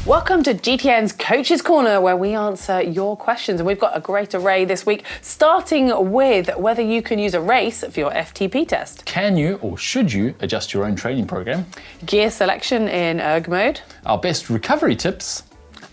Welcome to GTN's Coach's Corner, where we answer your questions. And we've got a great array this week, starting with whether you can use a race for your FTP test. Can you or should you adjust your own training program? Gear selection in Erg Mode. Our best recovery tips.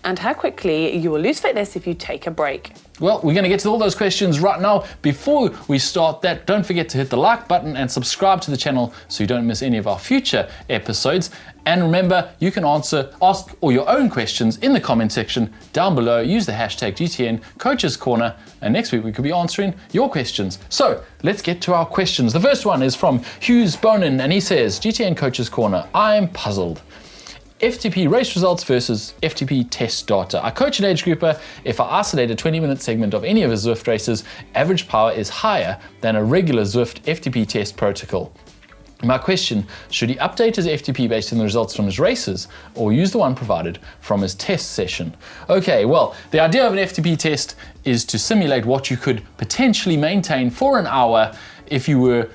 And how quickly you will lose fitness if you take a break. Well, we're going to get to all those questions right now. Before we start that, don't forget to hit the like button and subscribe to the channel so you don't miss any of our future episodes. And remember, you can ask all your own questions in the comment section down below. Use the hashtag GTN Coaches Corner, and next week we could be answering your questions. So let's get to our questions. The first one is from Hughes Bonin, and he says, GTN Coaches Corner, I'm puzzled. FTP race results versus FTP test data. I coach an age grouper. If I isolate a 20-minute segment of any of his Zwift races, average power is higher than a regular Zwift FTP test protocol. My question, should he update his FTP based on the results from his races or use the one provided from his test session? Okay, well, the idea of an FTP test is to simulate what you could potentially maintain for an hour if you were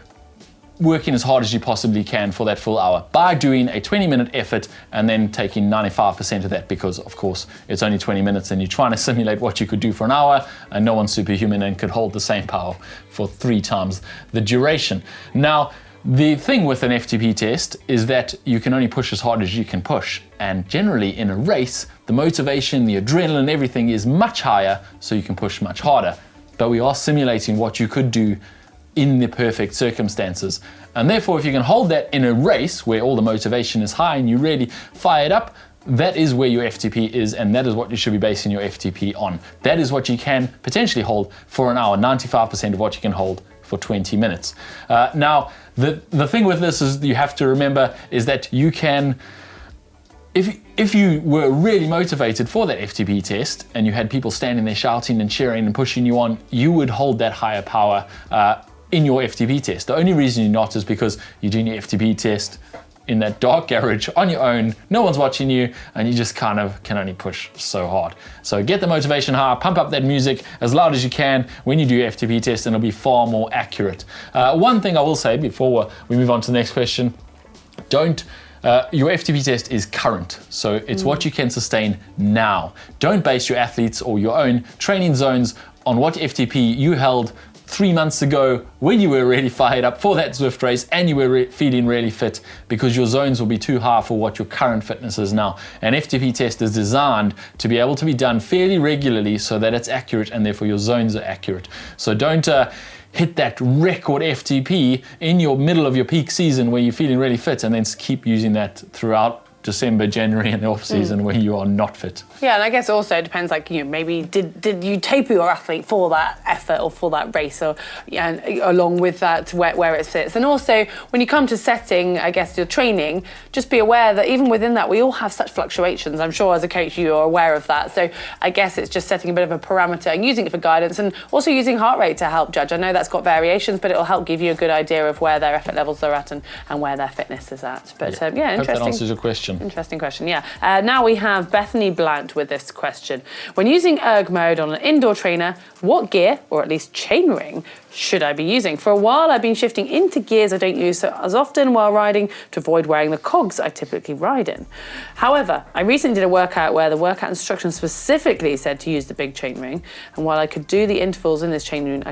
working as hard as you possibly can for that full hour by doing a 20-minute effort and then taking 95% of that, because of course it's only 20 minutes and you're trying to simulate what you could do for an hour, and no one's superhuman and could hold the same power for 3 times the duration. Now, the thing with an FTP test is that you can only push as hard as you can push, and generally in a race the motivation, the adrenaline, everything is much higher, so you can push much harder. But we are simulating what you could do in the perfect circumstances. And therefore, if you can hold that in a race where all the motivation is high and you really fire it up, that is where your FTP is, and that is what you should be basing your FTP on. That is what you can potentially hold for an hour, 95% of what you can hold for 20 minutes. Now, the thing with this is you have to remember is that you can, if you were really motivated for that FTP test and you had people standing there shouting and cheering and pushing you on, you would hold that higher power in your FTP test. The only reason you're not is because you're doing your FTP test in that dark garage on your own, no one's watching you, and you just kind of can only push so hard. So get the motivation high, pump up that music as loud as you can when you do your FTP test, and it'll be far more accurate. One thing I will say before we move on to the next question, your FTP test is current, so it's what you can sustain now. Don't base your athletes or your own training zones on what FTP you held 3 months ago when you were really fired up for that Zwift race and you were feeling really fit, because your zones will be too high for what your current fitness is now. An FTP test is designed to be able to be done fairly regularly so that it's accurate and therefore your zones are accurate. So don't hit that record FTP in your middle of your peak season where you're feeling really fit and then keep using that throughout December, January, and the off season where you are not fit. Yeah, and I guess also it depends, like, you know, maybe did you taper your athlete for that effort or for that race, or and along with that where it fits. And also when you come to setting, I guess, your training, just be aware that even within that we all have such fluctuations. I'm sure as a coach you are aware of that. So I guess it's just setting a bit of a parameter and using it for guidance, and also using heart rate to help judge. I know that's got variations, but it'll help give you a good idea of where their effort levels are at and where their fitness is at. But interesting. Hope that answers your question. Interesting question, yeah. Now we have Bethany Blount with this question. When using Erg Mode on an indoor trainer, what gear, or at least chainring, should I be using? For a while I've been shifting into gears I don't use as often while riding to avoid wearing the cogs I typically ride in. However, I recently did a workout where the workout instructions specifically said to use the big chainring, and while I could do the intervals in this chainring,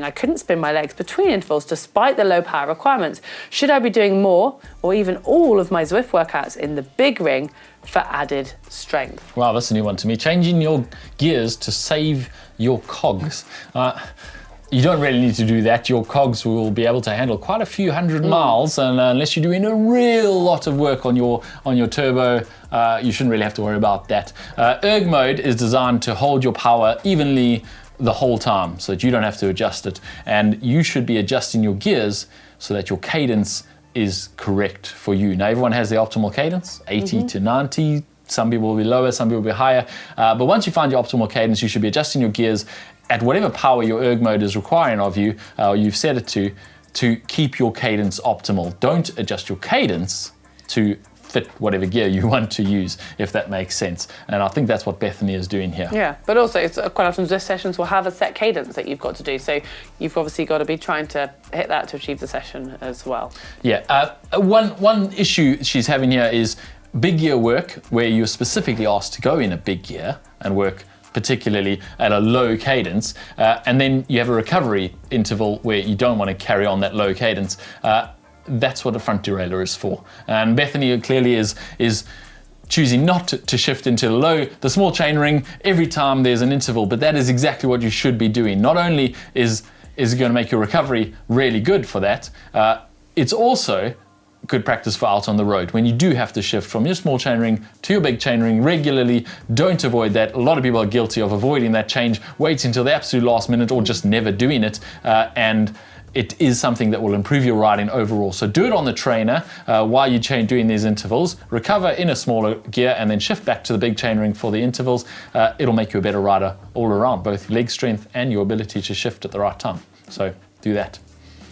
I couldn't spin my legs between intervals despite the low power requirements. Should I be doing more or even all of my Zwift workouts in the big ring for added strength? Wow, that's a new one to me. Changing your gears to save your cogs. You don't really need to do that. Your cogs will be able to handle quite a few hundred miles, and unless you're doing a real lot of work on your turbo, you shouldn't really have to worry about that. Erg Mode is designed to hold your power evenly the whole time so that you don't have to adjust it, and you should be adjusting your gears so that your cadence is correct for you. Now, everyone has their optimal cadence, 80 to 90. Some people will be lower, some people will be higher. But once you find your optimal cadence, you should be adjusting your gears at whatever power your Erg Mode is requiring of you, or you've set it to keep your cadence optimal. Don't adjust your cadence to fit whatever gear you want to use, if that makes sense. And I think that's what Bethany is doing here. Yeah, but also it's quite often those sessions will have a set cadence that you've got to do. So you've obviously got to be trying to hit that to achieve the session as well. Yeah, one issue she's having here is big gear work, where you're specifically asked to go in a big gear and work particularly at a low cadence, and then you have a recovery interval where you don't want to carry on that low cadence. That's what a front derailleur is for. And Bethany clearly is choosing not to shift into the small chain ring every time there's an interval, but that is exactly what you should be doing. Not only is it going to make your recovery really good for that, it's also good practice for out on the road. When you do have to shift from your small chain ring to your big chain ring regularly, don't avoid that. A lot of people are guilty of avoiding that change, waiting until the absolute last minute or just never doing it. And it is something that will improve your riding overall. So do it on the trainer while you're doing these intervals, recover in a smaller gear and then shift back to the big chain ring for the intervals. It'll make you a better rider all around, both leg strength and your ability to shift at the right time. So do that.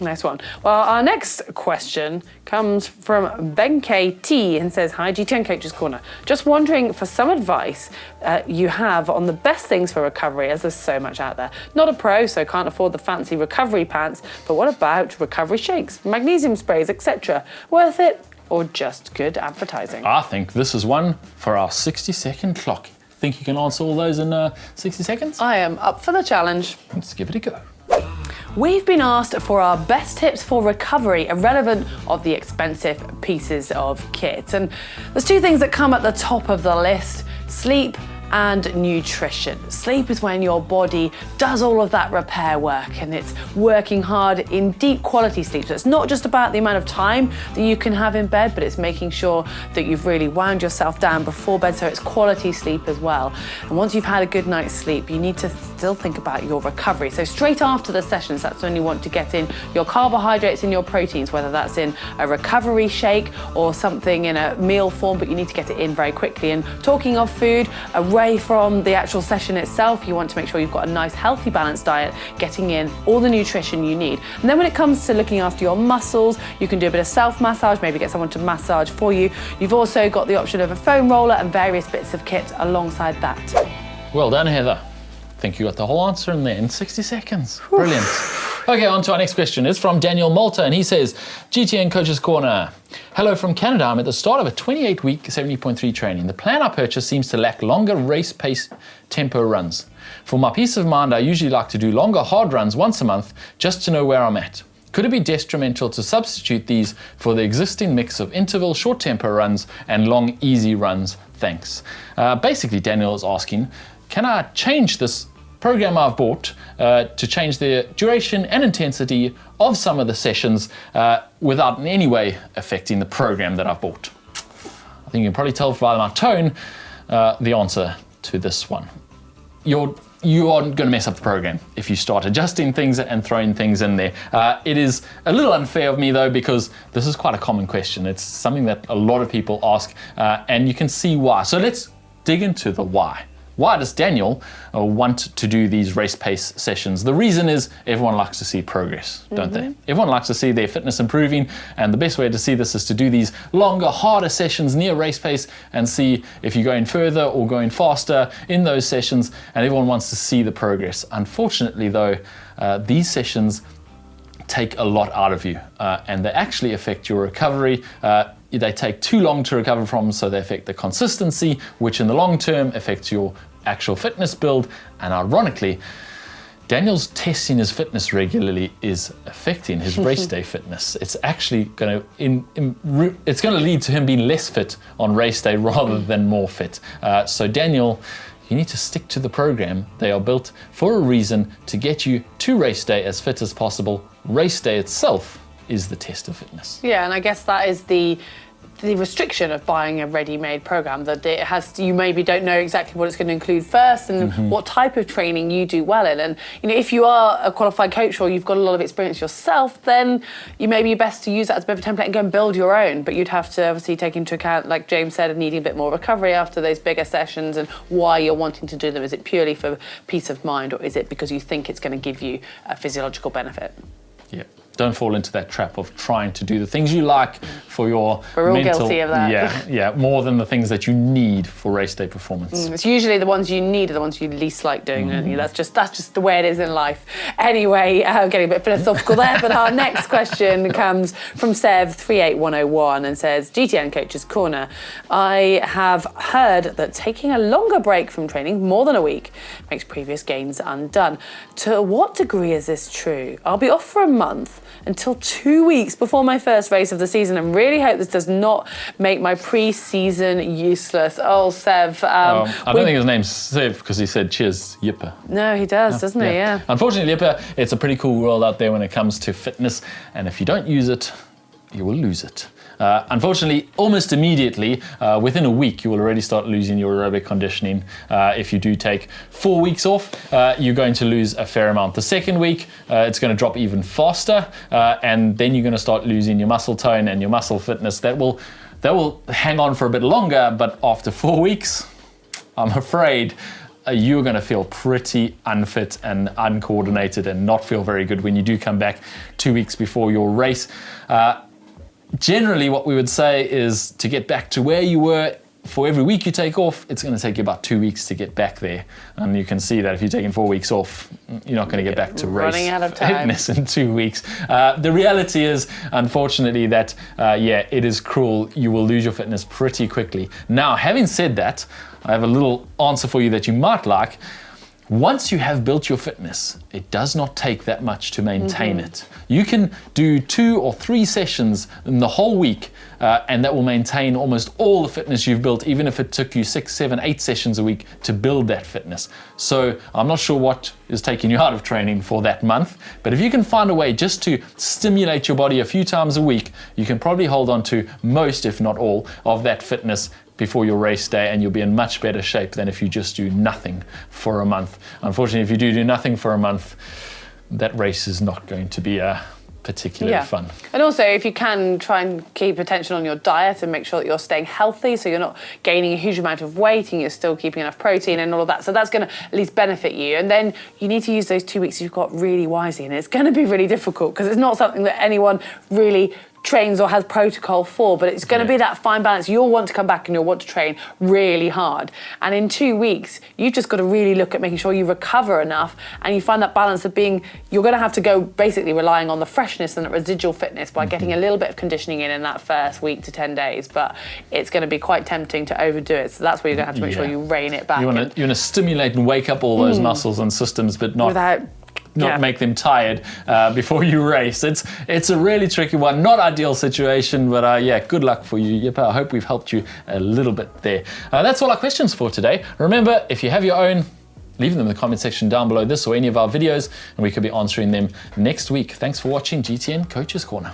Nice one. Well, our next question comes from Benke T and says, hi, GTN Coaches Corner. Just wondering for some advice you have on the best things for recovery, as there's so much out there. Not a pro, so can't afford the fancy recovery pants, but what about recovery shakes, magnesium sprays, etc.? Worth it or just good advertising? I think this is one for our 60-second clock. Think you can answer all those in 60 seconds? I am up for the challenge. Let's give it a go. We've been asked for our best tips for recovery, irrelevant of the expensive pieces of kit. And there's two things that come at the top of the list: sleep and nutrition. Sleep is when your body does all of that repair work, and it's working hard in deep quality sleep. So it's not just about the amount of time that you can have in bed, but it's making sure that you've really wound yourself down before bed, so it's quality sleep as well. And once you've had a good night's sleep, you need to still think about your recovery. So straight after the sessions, that's when you want to get in your carbohydrates and your proteins, whether that's in a recovery shake or something in a meal form, but you need to get it in very quickly. And talking of food, away from the actual session itself, you want to make sure you've got a nice healthy balanced diet, getting in all the nutrition you need. And then when it comes to looking after your muscles, you can do a bit of self-massage, maybe get someone to massage for you. You've also got the option of a foam roller and various bits of kit alongside that. Well done, Heather. I think you got the whole answer in there in 60 seconds. Brilliant. Okay, on to our next question. It's from Daniel Malta, and he says, GTN Coaches Corner. Hello from Canada. I'm at the start of a 28-week 70.3 training. The plan I purchased seems to lack longer race pace tempo runs. For my peace of mind, I usually like to do longer hard runs once a month just to know where I'm at. Could it be detrimental to substitute these for the existing mix of interval short tempo runs and long easy runs? Thanks. Basically, Daniel is asking, can I change this program I've bought to change the duration and intensity of some of the sessions without in any way affecting the program that I've bought? I think you can probably tell by my tone the answer to this one. You are going to mess up the program if you start adjusting things and throwing things in there. It is a little unfair of me though, because this is quite a common question. It's something that a lot of people ask, and you can see why. So let's dig into the why. Why does Daniel want to do these race pace sessions? The reason is everyone likes to see progress, don't they? Everyone likes to see their fitness improving, and the best way to see this is to do these longer, harder sessions near race pace and see if you're going further or going faster in those sessions, and everyone wants to see the progress. Unfortunately though, these sessions take a lot out of you, and they actually affect your recovery. They take too long to recover from, so they affect the consistency, which in the long term affects your actual fitness build. And ironically, Daniel's testing his fitness regularly is affecting his race day fitness. It's actually going to lead to him being less fit on race day rather than more fit. So Daniel, you need to stick to the program. They are built for a reason, to get you to race day as fit as possible. Race day itself is the test of fitness. Yeah, and I guess that is the restriction of buying a ready-made program, that it has you maybe don't know exactly what it's going to include first and what type of training you do well in. And if you are a qualified coach or you've got a lot of experience yourself, then you may be best to use that as a bit of a template and go and build your own. But you'd have to obviously take into account, like James said, needing a bit more recovery after those bigger sessions and why you're wanting to do them. Is it purely for peace of mind, or is it because you think it's going to give you a physiological benefit? Yeah. don't fall into that trap of trying to do the things you like for your We're all mental, guilty of that. Yeah, more than the things that you need for race day performance. It's usually the ones you need are the ones you least like doing. That's just the way it is in life. Anyway, I'm getting a bit philosophical there, but our next question comes from Sev38101 and says, GTN Coach's Corner. I have heard that taking a longer break from training, more than a week, makes previous gains undone. To what degree is this true? I'll be off for a month until 2 weeks before my first race of the season and really hope this does not make my pre-season useless. Oh, Sev. I don't think his name's Sev because he said cheers, Yipper. No, he does, doesn't he? Yeah. Unfortunately, Yipper, it's a pretty cool world out there when it comes to fitness, and if you don't use it, you will lose it. Unfortunately, almost immediately, within a week, you will already start losing your aerobic conditioning. If you do take 4 weeks off, you're going to lose a fair amount. The second week, it's going to drop even faster, and then you're going to start losing your muscle tone and your muscle fitness. That will hang on for a bit longer, but after 4 weeks, I'm afraid you're going to feel pretty unfit and uncoordinated and not feel very good when you do come back 2 weeks before your race. Generally, what we would say is to get back to where you were. For every week you take off, it's going to take you about 2 weeks to get back there. And you can see that if you're taking 4 weeks off, you're not going to get back to race fitness in 2 weeks. The reality is, unfortunately, that, it is cruel. You will lose your fitness pretty quickly. Now, having said that, I have a little answer for you that you might like. Once you have built your fitness, it does not take that much to maintain it. You can do 2 or 3 sessions in the whole week, and that will maintain almost all the fitness you've built, even if it took you 6, 7, 8 sessions a week to build that fitness. So I'm not sure what is taking you out of training for that month, but if you can find a way just to stimulate your body a few times a week, you can probably hold on to most, if not all, of that fitness before your race day, and you'll be in much better shape than if you just do nothing for a month. Unfortunately, if you do nothing for a month, that race is not going to be particularly fun. And also, if you can, try and keep attention on your diet and make sure that you're staying healthy, so you're not gaining a huge amount of weight and you're still keeping enough protein and all of that. So that's going to at least benefit you. And then you need to use those 2 weeks you've got really wisely, and it's going to be really difficult because it's not something that anyone really trains or has protocol for, but it's going to be that fine balance. You'll want to come back and you'll want to train really hard. And in 2 weeks, you've just got to really look at making sure you recover enough and you find that balance of being, you're going to have to go basically relying on the freshness and the residual fitness by getting a little bit of conditioning in that first week to 10 days. But it's going to be quite tempting to overdo it. So that's where you're going to have to make sure you rein it back. You want to stimulate and wake up all those muscles and systems, but not make them tired before you race. It's a really tricky one, not ideal situation, but good luck for you, Yipper. I hope we've helped you a little bit there. That's all our questions for today. Remember, if you have your own, leave them in the comment section down below this or any of our videos, and we could be answering them next week. Thanks for watching GTN Coach's Corner.